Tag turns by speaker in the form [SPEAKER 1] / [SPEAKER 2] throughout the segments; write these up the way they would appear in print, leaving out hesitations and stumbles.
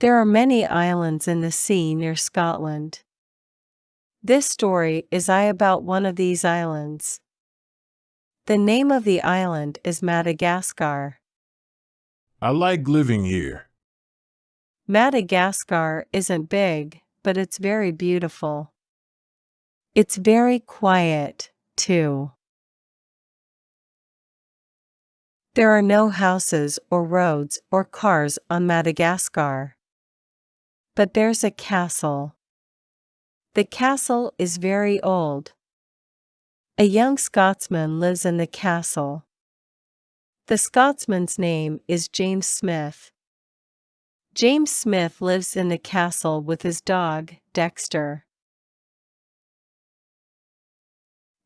[SPEAKER 1] There are many islands in the sea near Scotland. This story is about one of these islands. The name of the island is Madagascar.
[SPEAKER 2] I like living here.
[SPEAKER 1] Madagascar isn't big, but it's very beautiful. It's very quiet, too. There are no houses or roads or cars on Madagascar. But there's a castle. The castle is very old. A young Scotsman lives in the castle. The Scotsman's name is James Smith. James Smith lives in the castle with his dog, Dexter.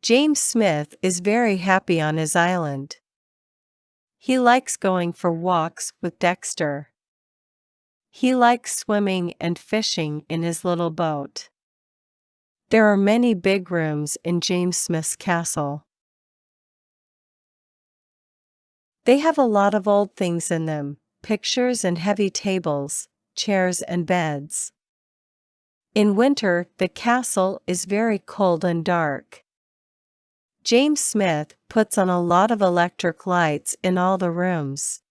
[SPEAKER 1] James Smith is very happy on his island. He likes going for walks with Dexter. He likes swimming and fishing in his little boat. There are many big rooms in James Smith's castle. They have a lot of old things in them, pictures and heavy tables, chairs and beds. In winter, the castle is very cold and dark. James Smith puts on a lot of electric lights in all the rooms.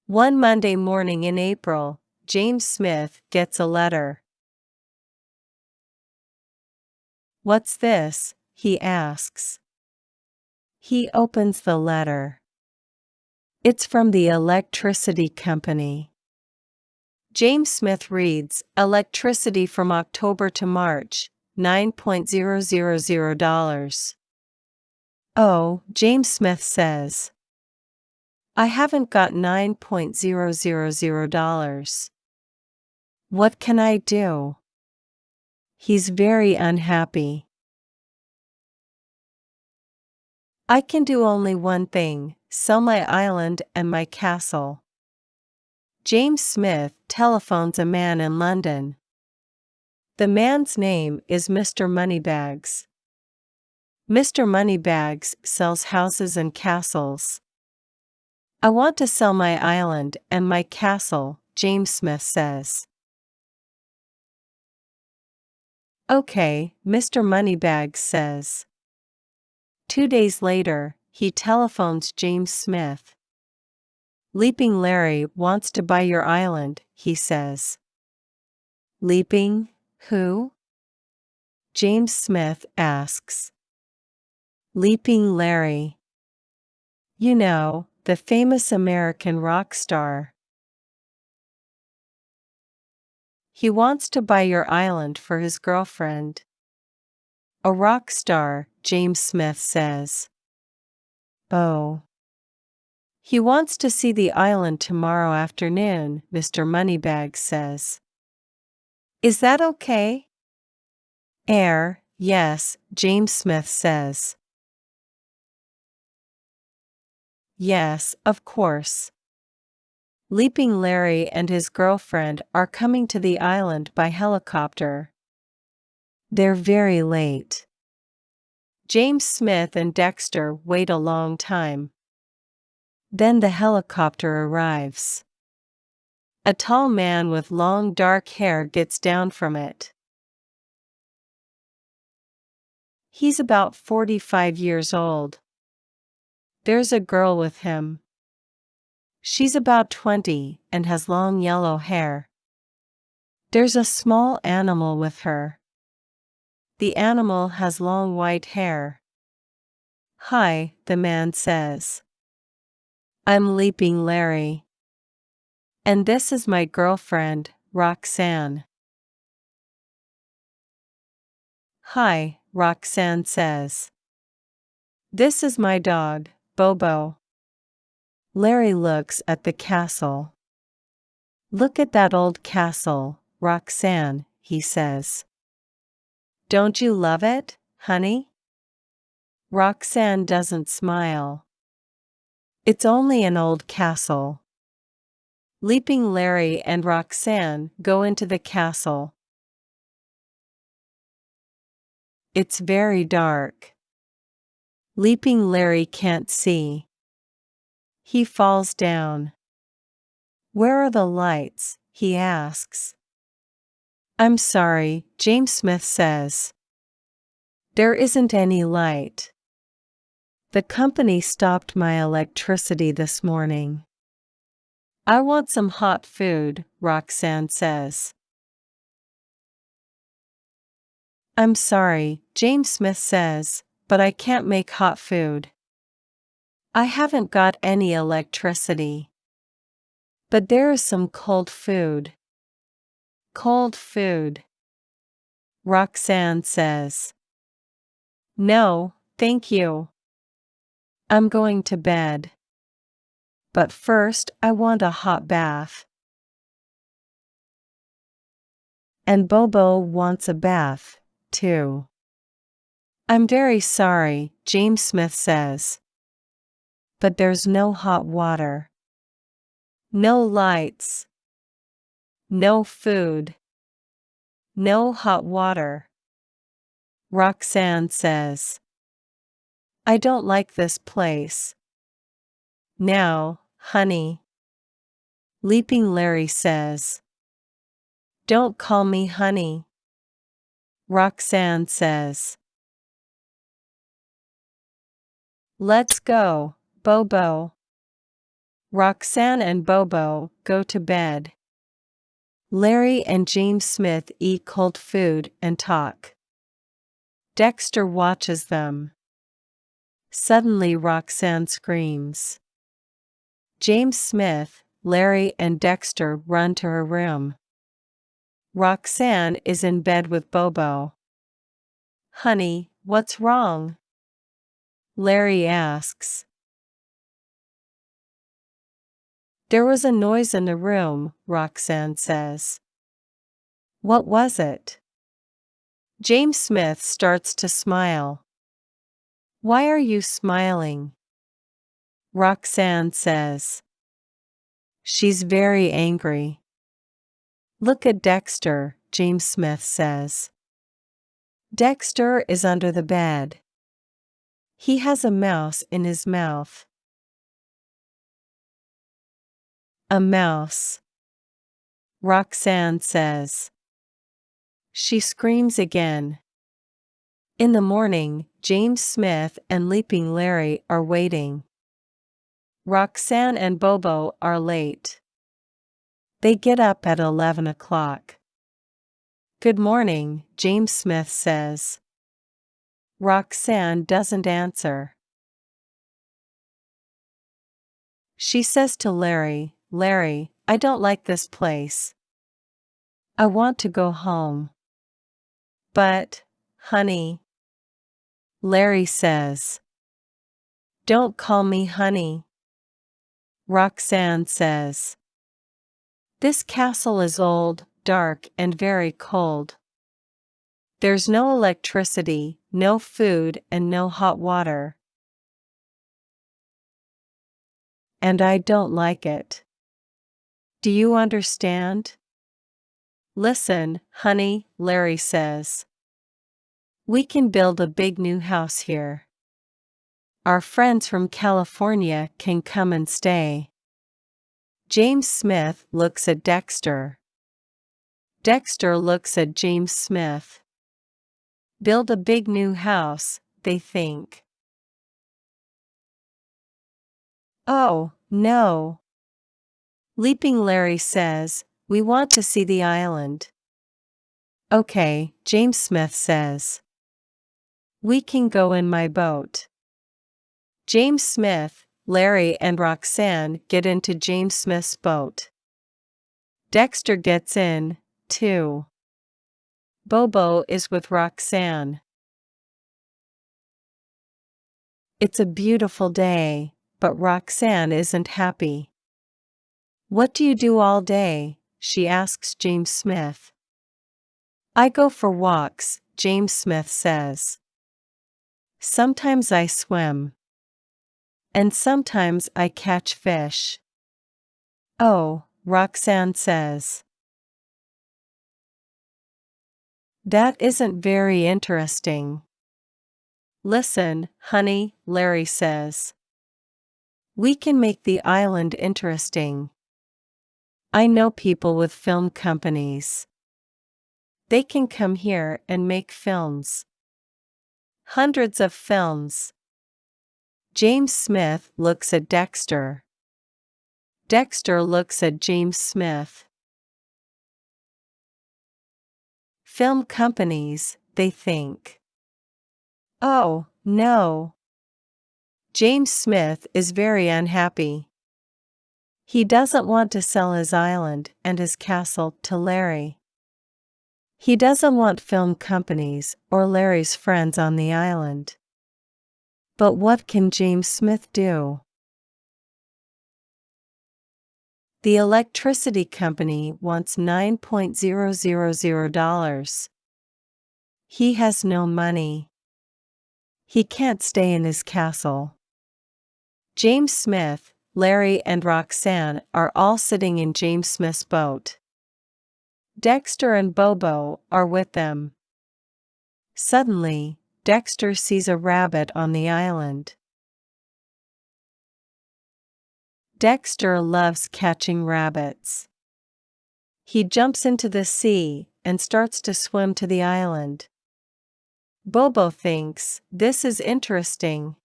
[SPEAKER 1] One Monday morning in April, James Smith gets a letter. "What's this?" he asks. He opens the letter. It's from the electricity company. James Smith reads, "Electricity from October to March, $9,000. Oh, James Smith says. I haven't got $9,000. What can I do? He's very unhappy. I can do only one thing, sell my island and my castle. James Smith telephones a man in London. The man's name is Mr. Moneybags. Mr. Moneybags sells houses and castles. I want to sell my island and my castle, James Smith says. Okay, Mr. Moneybags says. 2 days later, he telephones James Smith. Leaping Larry wants to buy your island, he says. Leaping, who? James Smith asks. Leaping Larry. You know, the famous American rock star. He wants to buy your island for his girlfriend. A rock star, James Smith says. Oh. He wants to see the island tomorrow afternoon, Mr. Moneybags says. Is that okay? Yes, James Smith says. Yes, of course. Leaping Larry and his girlfriend are coming to the island by helicopter. They're very late. James Smith and Dexter wait a long time. Then the helicopter arrives. A tall man with long dark hair gets down from it. He's about 45 years old. There's a girl with him. She's about 20 and has long yellow hair. There's a small animal with her. The animal has long white hair. Hi, the man says. I'm Leaping Larry. And this is my girlfriend, Roxanne. Hi, Roxanne says. This is my dog, Bobo. Larry looks at the castle. Look at that old castle, Roxanne, he says. Don't you love it, honey? Roxanne doesn't smile. It's only an old castle. Leaping Larry and Roxanne go into the castle. It's very dark. Leaping Larry can't see. He falls down. Where are the lights? he asks. I'm sorry, James Smith says. There isn't any light. The company stopped my electricity this morning. I want some hot food, Roxanne says. I'm sorry, James Smith says, but I can't make hot food. I haven't got any electricity. But there is some cold food. Cold food, Roxanne says. No, thank you. I'm going to bed. But first I want a hot bath. And Bobo wants a bath, too. I'm very sorry, James Smith says. But there's no hot water. No lights. No food. No hot water. Roxanne says. I don't like this place. Now, honey. Leaping Larry says. Don't call me honey. Roxanne says. Let's go, Bobo. Roxanne and Bobo go to bed. Larry and James Smith eat cold food and talk. Dexter watches them. Suddenly Roxanne screams. James Smith, Larry and Dexter run to her room. Roxanne is in bed with Bobo. Honey, what's wrong? Larry asks. There was a noise in the room, Roxanne says. What was it? James Smith starts to smile. Why are you smiling? Roxanne says. She's very angry. Look at Dexter, James Smith says. Dexter is under the bed. He has a mouse in his mouth. A mouse. Roxanne says. She screams again. In the morning, James Smith and Leaping Larry are waiting. Roxanne and Bobo are late. They get up at 11 o'clock. Good morning, James Smith says. Roxanne doesn't answer. She says to Larry, Larry, I don't like this place. I want to go home. But, honey. Larry says. Don't call me honey. Roxanne says. This castle is old, dark, and very cold. There's no electricity, no food, and no hot water. And I don't like it. Do you understand? Listen, honey, Larry says. We can build a big new house here. Our friends from California can come and stay. James Smith looks at Dexter. Dexter looks at James Smith. Build a big new house, they think. Oh, no. Leaping Larry says, we want to see the island. Okay, James Smith says. We can go in my boat. James Smith, Larry and Roxanne get into James Smith's boat. Dexter gets in, too. Bobo is with Roxanne. It's a beautiful day, but Roxanne isn't happy. What do you do all day? She asks James Smith. I go for walks, James Smith says. Sometimes I swim. And sometimes I catch fish. Oh, Roxanne says. That isn't very interesting. Listen, honey, Larry says. We can make the island interesting. I know people with film companies. They can come here and make films. Hundreds of films. James Smith looks at Dexter. Dexter looks at James Smith. Film companies, they think. Oh, no. James Smith is very unhappy. He doesn't want to sell his island and his castle to Larry. He doesn't want film companies or Larry's friends on the island. But what can James Smith do? The electricity company wants $9,000. He has no money. He can't stay in his castle. James Smith, Larry and Roxanne are all sitting in James Smith's boat. Dexter and Bobo are with them. Suddenly, Dexter sees a rabbit on the island. Dexter loves catching rabbits. He jumps into the sea and starts to swim to the island. Bobo thinks this is interesting.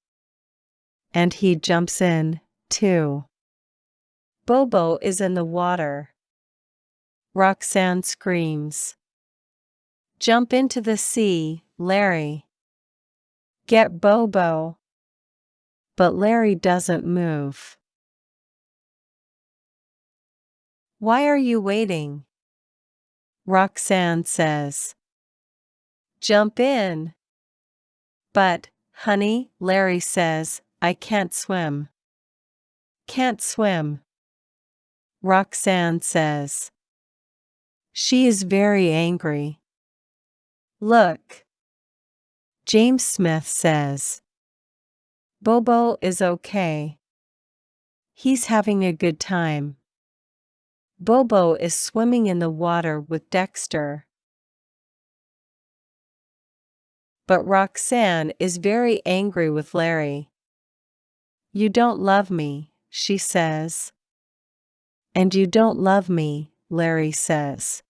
[SPEAKER 1] And he jumps in, too. Bobo is in the water. Roxanne screams. Jump into the sea, Larry. Get Bobo. But Larry doesn't move. Why are you waiting? Roxanne says. Jump in. But, honey, Larry says, I can't swim. Can't swim. Roxanne says. She is very angry. Look. James Smith says. Bobo is okay. He's having a good time. Bobo is swimming in the water with Dexter. But Roxanne is very angry with Larry. You don't love me, she says. And you don't love me, Larry says.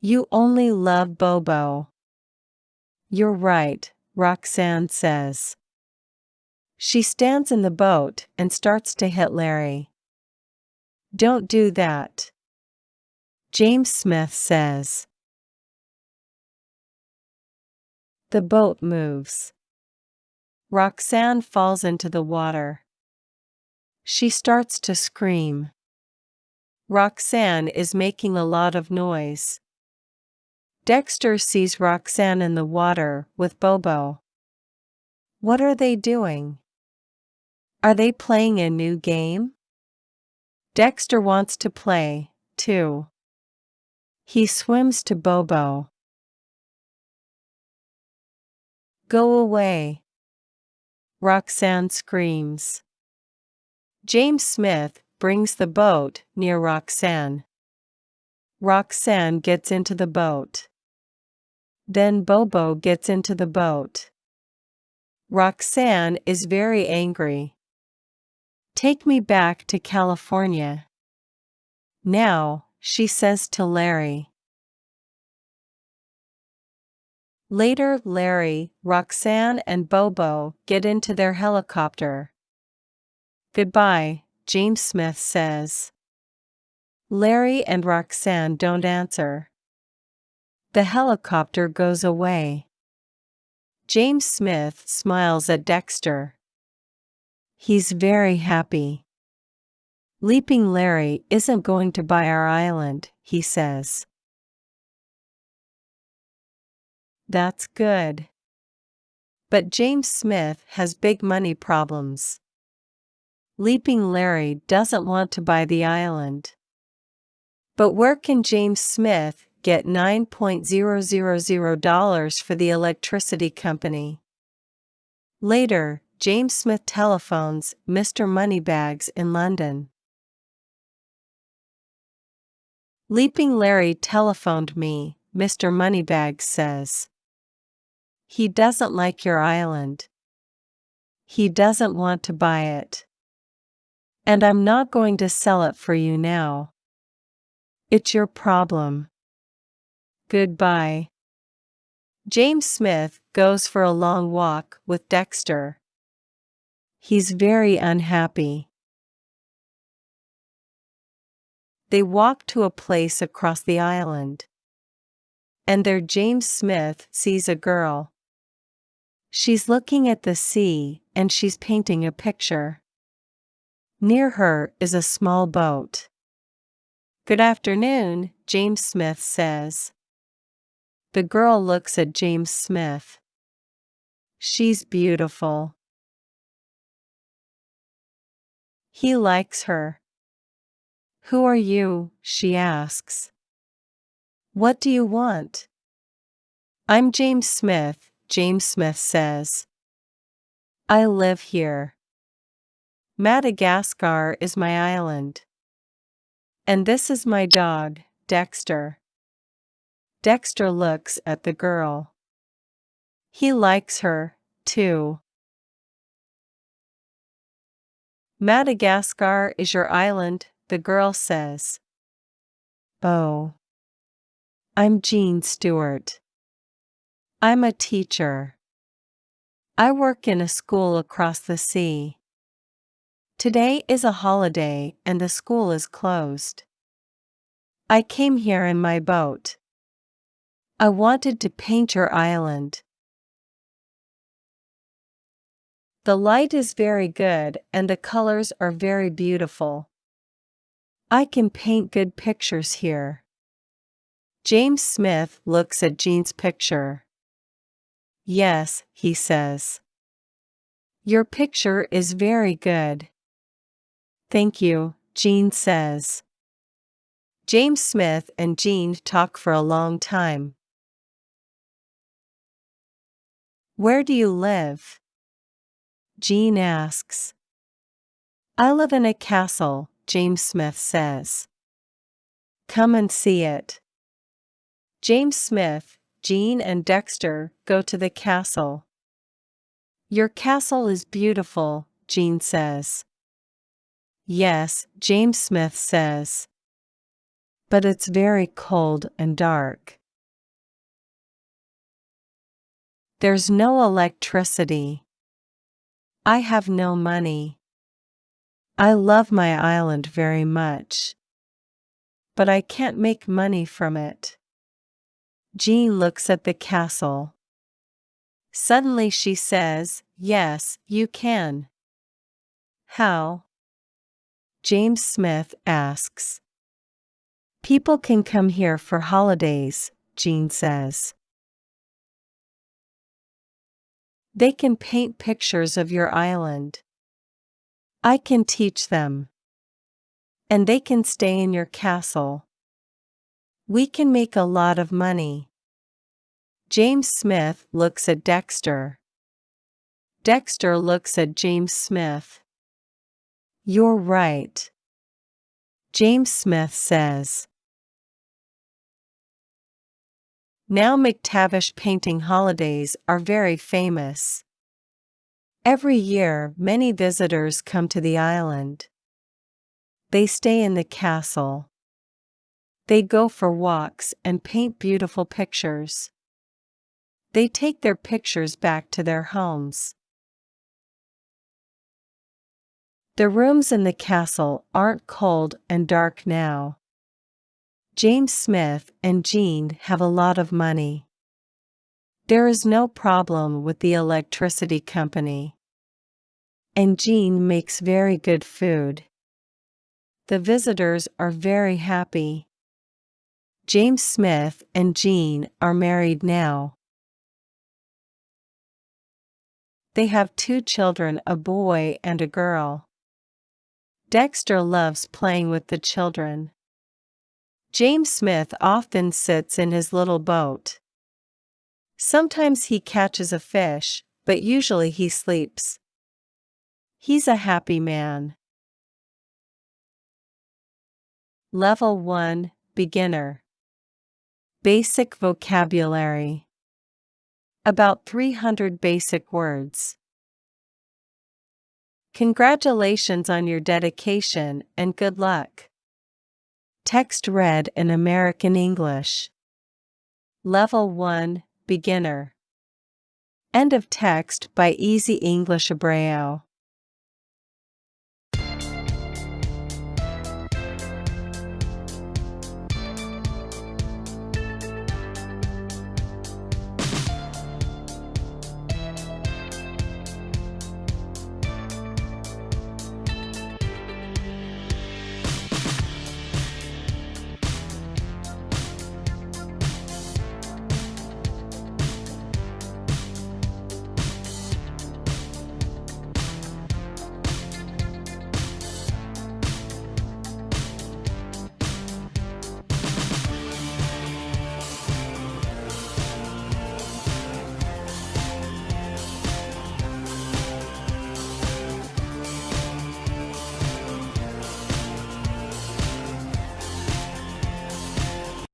[SPEAKER 1] You only love Bobo. You're right, Roxanne says. She stands in the boat and starts to hit Larry. Don't do that. James Smith says. The boat moves. Roxanne falls into the water. She starts to scream. Roxanne is making a lot of noise. Dexter sees Roxanne in the water with Bobo. What are they doing? Are they playing a new game? Dexter wants to play, too. He swims to Bobo. Go away. Roxanne screams. James Smith brings the boat near Roxanne. Roxanne gets into the boat. Then Bobo gets into the boat. Roxanne is very angry. Take me back to California. Now, she says to Larry. Later, Larry, Roxanne, and Bobo get into their helicopter. Goodbye, James Smith says. Larry and Roxanne don't answer. The helicopter goes away. James Smith smiles at Dexter. He's very happy. Leaping Larry isn't going to buy our island, he says. That's good. But James Smith has big money problems. Leaping Larry doesn't want to buy the island. But where can James Smith get $9,000 for the electricity company? Later, James Smith telephones Mr. Moneybags in London. Leaping Larry telephoned me, Mr. Moneybags says. He doesn't like your island. He doesn't want to buy it. And I'm not going to sell it for you now. It's your problem. Goodbye. James Smith goes for a long walk with Dexter. He's very unhappy. They walk to a place across the island. And there James Smith sees a girl. She's looking at the sea and she's painting a picture. Near her is a small boat. Good afternoon, James Smith says. The girl looks at James Smith. She's beautiful. He likes her. Who are you? She asks. What do you want? I'm James Smith, James Smith says. I live here. Madagascar is my island. And this is my dog, Dexter. Dexter looks at the girl. He likes her, too. Madagascar is your island, the girl says. Oh. I'm Jean Stewart. I'm a teacher. I work in a school across the sea. Today is a holiday and the school is closed. I came here in my boat. I wanted to paint your island. The light is very good and the colors are very beautiful. I can paint good pictures here. James Smith looks at Jean's picture. Yes, he says. Your picture is very good. Thank you, Jean says. James Smith and Jean talk for a long time. Where do you live? Jean asks. I live in a castle, James Smith says. Come and see it. James Smith, Jean and Dexter go to the castle. Your castle is beautiful, Jean says. Yes, James Smith says. But it's very cold and dark. There's no electricity. I have no money. I love my island very much. But I can't make money from it. Jean looks at the castle. Suddenly she says, yes, you can. How? James Smith asks. People can come here for holidays, Jean says. They can paint pictures of your island. I can teach them. And they can stay in your castle. We can make a lot of money. James Smith looks at Dexter. Dexter looks at James Smith. You're right. James Smith says. Now McTavish painting holidays are very famous. Every year many visitors come to the island. They stay in the castle. They go for walks and paint beautiful pictures. They take their pictures back to their homes. The rooms in the castle aren't cold and dark now. James Smith and Jean have a lot of money. There is no problem with the electricity company. And Jean makes very good food. The visitors are very happy. James Smith and Jean are married now. They have 2 children, a boy and a girl. Dexter loves playing with the children. James Smith often sits in his little boat. Sometimes he catches a fish, but usually he sleeps. He's a happy man. Level 1, Beginner. Basic vocabulary. About 300 basic words. Congratulations on your dedication and good luck. Text read in American English. Level 1, Beginner. End of text by Easy English Abreu.